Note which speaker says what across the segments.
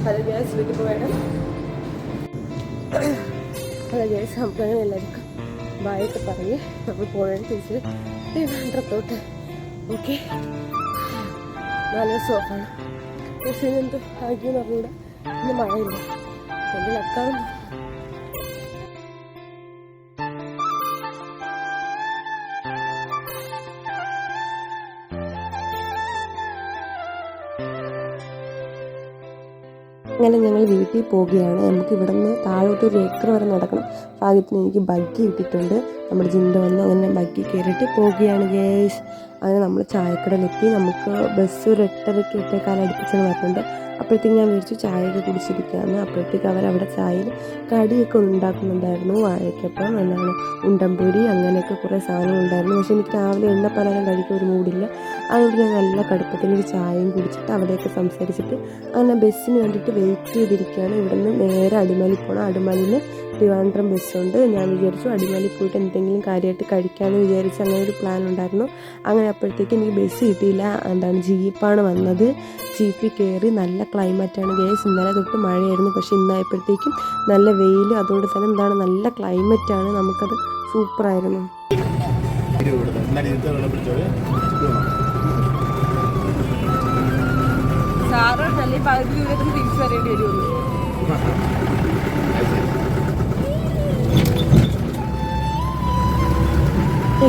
Speaker 1: Hello gas വീട്ടിൽ പോകണം. Hello gas നമുക്കങ്ങനെ എല്ലാവർക്കും ബായൊക്കെ പറഞ്ഞ് നമ്മൾ പോകണം തിരിച്ച് ട്രിവാൻഡ്രത്തോട്ട്. ഓക്കെ, നല്ല സോഫാണ്. ബസ്സിനെന്തോ ആക്കിയെന്ന് പറഞ്ഞുകൂടെ ഇന്ന് മഴയില്ല. എൻ്റെ ലക്കാണ്. അങ്ങനെ ഞങ്ങൾ വീട്ടിൽ പോവുകയാണ്. നമുക്ക് ഇവിടെ നിന്ന് താഴോട്ട് 1 ഏക്കർ വരെ നടക്കണം. ഭാഗ്യത്തിന് എനിക്ക് ബഗ്ഗി ഇട്ടിട്ടുണ്ട്. നമ്മുടെ ജിൻ്റെ വന്ന് അങ്ങനെ ബഗ്ഗി കയറിയിട്ട് പോവുകയാണ് ഗേസ്. അങ്ങനെ നമ്മൾ ചായക്കടയിലെത്തി. നമുക്ക് ബസ് ഒരു 8:30 8:15 അടുപ്പിച്ചാണ് വരുന്നുണ്ട്. അപ്പോഴത്തേക്ക് ഞാൻ വിചാരിച്ചു ചായയൊക്കെ കുടിച്ചിരിക്കുകയാണ്. അപ്പോഴത്തേക്ക് അവരവിടെ ചായയിൽ കടിയൊക്കെ ഉണ്ടാക്കുന്നുണ്ടായിരുന്നു. വാഴയ്ക്കപ്പം, എന്താണ് ഉണ്ടംപൊരി, അങ്ങനെയൊക്കെ കുറേ സാധനങ്ങളുണ്ടായിരുന്നു. പക്ഷേ എനിക്ക് രാവിലെ എണ്ണ പലഹാരം കഴിക്കാൻ ഒരു മൂടില്ല. അതുകൊണ്ട് ഞാൻ നല്ല കടുപ്പത്തിൽ ഒരു ചായയും കുടിച്ചിട്ട് അവിടെയൊക്കെ സംസാരിച്ചിട്ട് അങ്ങനെ ബസ്സിന് വേണ്ടിയിട്ട് വെയിറ്റ് ചെയ്തിരിക്കുകയാണ്. ഇവിടെ നിന്ന് നേരെ അടിമാലി പോകണം. അടിമാലിയിൽ നിന്ന് ട്രിവാൻഡ്രം ബസ്സുണ്ട്. ഞാൻ വിചാരിച്ചു അടിമാലി പോയിട്ട് എന്തെങ്കിലും കാര്യമായിട്ട് കഴിക്കാമെന്ന് വിചാരിച്ച് അങ്ങനെ ഒരു പ്ലാൻ ഉണ്ടായിരുന്നു. അങ്ങനെ അപ്പോഴത്തേക്ക് എനിക്ക് ബസ് കിട്ടിയില്ല. എന്താണ് ജീപ്പാണ് വന്നത്. ജീപ്പിൽ കയറി. നല്ല ക്ലൈമറ്റാണ് ഗേസ്. ഇന്നലെ തൊട്ട് മഴയായിരുന്നു, പക്ഷേ ഇന്നായപ്പോഴത്തേക്കും നല്ല വെയിൽ. അതുകൊണ്ട് തന്നെ എന്താണ് നല്ല ക്ലൈമറ്റാണ്. നമുക്കത് സൂപ്പറായിരുന്നു. സാറ് നല്ല പകുതി ദൂരത്തിന് തിരിച്ചു വരേണ്ടി വരുള്ളൂ.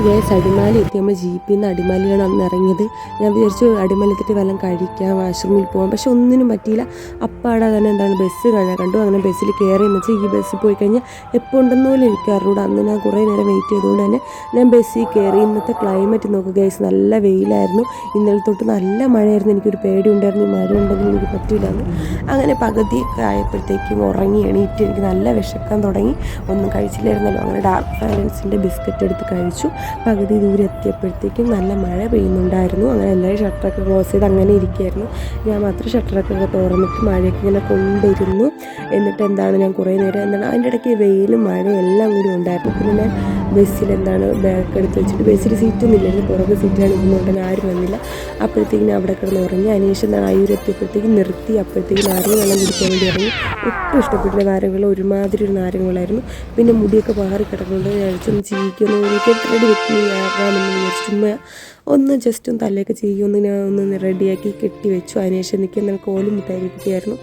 Speaker 1: ഗേസ് അടിമാലി എത്തി. നമ്മൾ ജീപ്പിൽ നിന്ന് അടിമാലിയിലാണ് അന്ന് ഇറങ്ങിയത്. ഞാൻ വിചാരിച്ചു അടിമാലി എത്തിയിട്ട് വല്ലതും കഴിക്കാം, വാഷ്റൂമിൽ പോകാം. പക്ഷെ ഒന്നിനും പറ്റിയില്ല. അപ്പാടെ തന്നെ എന്താണ് ബസ് കണ്ടു. അങ്ങനെ ബസ്സിൽ കയറി എന്ന് വെച്ചാൽ ഈ ബസ്സിൽ പോയി കഴിഞ്ഞാൽ എപ്പോൾ ഉണ്ടെന്ന് പോലും എനിക്ക് അറിഞ്ഞൂടാ. അന്ന് ഞാൻ കുറേ നേരം വെയിറ്റ് ചെയ്തുകൊണ്ട് തന്നെ ഞാൻ ബസ്സിൽ കയറി. ഇന്നത്തെ ക്ലൈമറ്റ് നോക്കുക ഗേസ്, നല്ല വെയിലായിരുന്നു. ഇന്നലെ തൊട്ട് നല്ല മഴയായിരുന്നു. എനിക്കൊരു പേടി ഉണ്ടായിരുന്നു, ഈ മഴ ഉണ്ടെങ്കിൽ എനിക്ക് പറ്റില്ലാന്ന്. അങ്ങനെ പകുതി ആയപ്പോഴത്തേക്കും ഉറങ്ങി എണീറ്റ്. എനിക്ക് നല്ല വിശക്കാൻ തുടങ്ങി. ഒന്നും കഴിച്ചില്ലായിരുന്നല്ലോ. അങ്ങനെ ഡാർക്ക് ഫാലൻസിൻ്റെ ബിസ്ക്കറ്റ് എടുത്ത് കഴിച്ചു. പകുതി ദൂരം എത്തിയപ്പോഴത്തേക്കും നല്ല മഴ പെയ്യുന്നുണ്ടായിരുന്നു. അങ്ങനെ എല്ലാവരും ഷട്ടറൊക്കെ ക്ലോസ് ചെയ്ത് അങ്ങനെ ഇരിക്കുകയായിരുന്നു. ഞാൻ മാത്രം ഷട്ടറൊക്കെ തുറന്നിട്ട് മഴയൊക്കെ ഇങ്ങനെ കൊണ്ടിരുന്നു. എന്നിട്ട് എന്താണ് ഞാൻ കുറേ നേരം അതിൻ്റെ ഇടയ്ക്ക് വെയിലും മഴയും എല്ലാം കൂടി ഉണ്ടായിരുന്നു. പിന്നെ ഞാൻ ബസ്സിൽ ബാഗ് എടുത്ത് വെച്ചിട്ട് ബസ്സിൽ സീറ്റൊന്നും ഇല്ലായിരുന്നു. പുറകെ സീറ്റിലാണ് ഇരുന്നുകൊണ്ട് തന്നെ ആരും വന്നില്ല. അപ്പോഴത്തേക്കും അവിടെ കിടന്ന് ഉറങ്ങി. അതിനുശേഷം അയ്യൂർ എത്തിയപ്പോഴത്തേക്കും നിർത്തി. അപ്പോഴത്തേക്കും നാരങ്ങ വെള്ളം കുടിക്കാൻ വേണ്ടി ഇറങ്ങി. ഒട്ടും ഇഷ്ടപ്പെട്ടില്ല നാരങ്ങ വെള്ളം. ഒരുമാതിരി ഒരു നാരങ്ങ വെള്ളമായിരുന്നു. പിന്നെ മുടിയൊക്കെ പാറി കിടക്കുന്നുണ്ട്. ഞാൻ അടിച്ചൊന്ന് ചീക്കൊന്ന് റെഡി വെക്കാമെന്ന് വിചാരിച്ചു. ഒന്ന് ജസ്റ്റ് ഒന്ന് തലയൊക്കെ ചെയ്യുമെന്ന് ഞാൻ ഒന്ന് റെഡിയാക്കി കെട്ടി വെച്ചു. അതിനുശേഷം എനിക്ക് എന്നാൽ കോലുമുട്ടായി കിട്ടിയായിരുന്നു.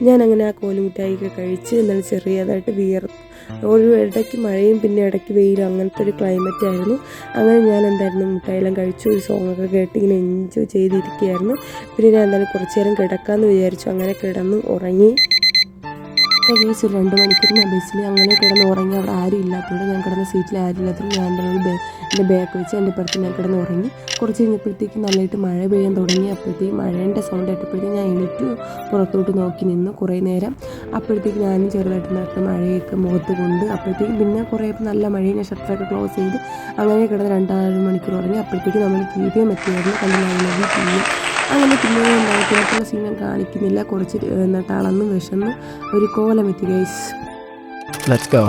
Speaker 1: ഞാനങ്ങനെ ആ കോലുമുട്ടായിയൊക്കെ കഴിച്ച് എന്നാൽ ചെറിയതായിട്ട് ഒരു ഇടയ്ക്ക് മഴയും പിന്നെ ഇടയ്ക്ക് വെയിലും അങ്ങനത്തെ ഒരു ക്ലൈമറ്റ് ആയിരുന്നു. അങ്ങനെ ഞാൻ എന്തായിരുന്നു മുട്ടായെല്ലാം കഴിച്ചു. ഒരു സോങ്ങൊക്കെ കേട്ട് ഇങ്ങനെ എൻജോയ് ചെയ്തിരിക്കുകയായിരുന്നു. പിന്നെ ഞാൻ എന്തായാലും കുറച്ച് നേരം കിടക്കാമെന്ന് വിചാരിച്ചു. അങ്ങനെ കിടന്നു ഉറങ്ങി. കേസ് ഒരു 2 മണിക്കൂർ ഞാൻ ബസ്സിൽ അങ്ങനെ കിടന്ന് ഉറങ്ങി. അവിടെ ആരും ഇല്ലാത്തതുകൊണ്ട് ഞാൻ കിടന്ന സീറ്റിൽ ആരും ഇല്ലാത്തതുകൊണ്ട് ഞാൻ എന്തായാലും എൻ്റെ ബാഗ് വെച്ച് എൻ്റെ പുറത്ത് ഞാൻ കിടന്ന് ഉറങ്ങി. കുറച്ച് കഴിഞ്ഞപ്പോഴത്തേക്കും നല്ലതായിട്ട് മഴ പെയ്യാൻ തുടങ്ങി. അപ്പോഴത്തേക്കും മഴേൻ്റെ സൗണ്ട് കേട്ടപ്പോഴത്തേക്കും ഞാൻ എണീറ്റ് പുറത്തോട്ട് നോക്കി നിന്നു കുറേ നേരം. അപ്പോഴത്തേക്കും ഞാനും ചെറുതായിട്ട് നടന്ന മഴയൊക്കെ മുഖത്ത് കൊണ്ട് അപ്പോഴത്തേക്കും പിന്നെ കുറേ നല്ല മഴയും ഞാൻ ഷട്ടറൊക്കെ ക്ലോസ് ചെയ്ത് അങ്ങനെ കിടന്ന് 2-3 മണിക്കൂർ ഉറങ്ങി. അപ്പോഴത്തേക്കും നമ്മൾ TV എത്തിയായിരുന്നു. കണ്ടില്ലായിരുന്നു TV. അങ്ങനെ പിന്നെ ഉണ്ടായിട്ടുള്ള സീൻ ഞാൻ കാണിക്കുന്നില്ല. കുറച്ച് തളർന്ന് വിശന്ന് ഒരു കോലമെത്തി ഗൈസ്.
Speaker 2: Let's go.